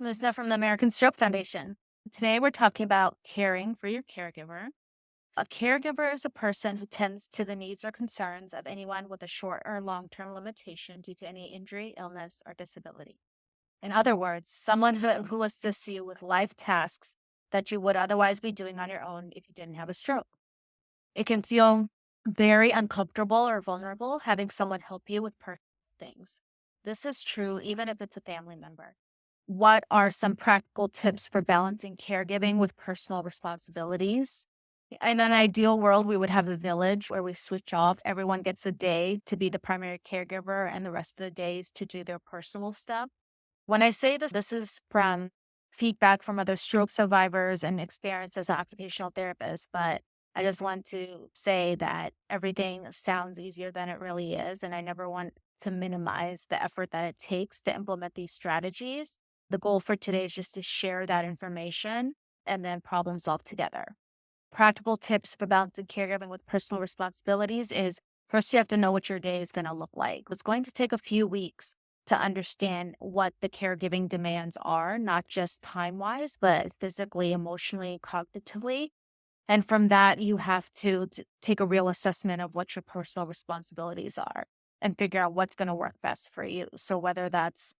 Musna from the American Stroke Foundation. Today we're talking about caring for your caregiver. A caregiver is a person who tends to the needs or concerns of anyone with a short or long term limitation due to any injury, illness, or disability. In other words, someone who assists you with life tasks that you would otherwise be doing on your own if you didn't have a stroke. It can feel very uncomfortable or vulnerable having someone help you with personal things. This is true even if it's a family member. What are some practical tips for balancing caregiving with personal responsibilities? In an ideal world, we would have a village where we switch off. Everyone gets a day to be the primary caregiver and the rest of the days to do their personal stuff. When I say this, this is from feedback from other stroke survivors and experience as an occupational therapist. But I just want to say that everything sounds easier than it really is. And I never want to minimize the effort that it takes to implement these strategies. The goal for today is just to share that information and then problem solve together. Practical tips for balancing caregiving with personal responsibilities is first, you have to know what your day is going to look like. It's going to take a few weeks to understand what the caregiving demands are, not just time wise, but physically, emotionally, cognitively. And from that, you have to take a real assessment of what your personal responsibilities are and figure out what's going to work best for you. So, whether that's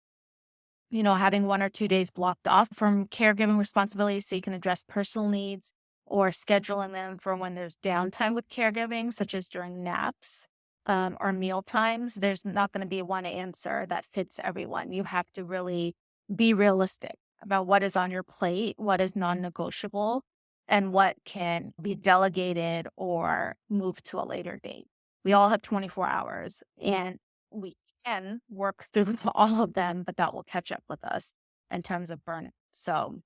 having 1 or 2 days blocked off from caregiving responsibilities so you can address personal needs or scheduling them for when there's downtime with caregiving, such as during naps or meal times. There's not going to be one answer that fits everyone. You have to really be realistic about what is on your plate, what is non negotiable, and what can be delegated or moved to a later date. We all have 24 hours and we can work through all of them, but that will catch up with us in terms of burnout. So,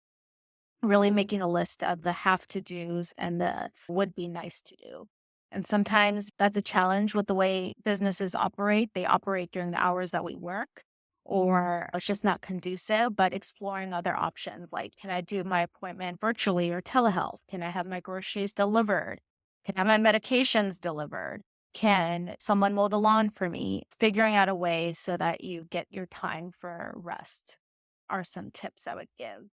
really making a list of the have to do's and the would be nice to do. And sometimes that's a challenge with the way businesses operate. They operate during the hours that we work, or it's just not conducive, but exploring other options like, can I do my appointment virtually or telehealth? Can I have my groceries delivered? Can I have my medications delivered? Can someone mow the lawn for me? Figuring out a way so that you get your time for rest are some tips I would give.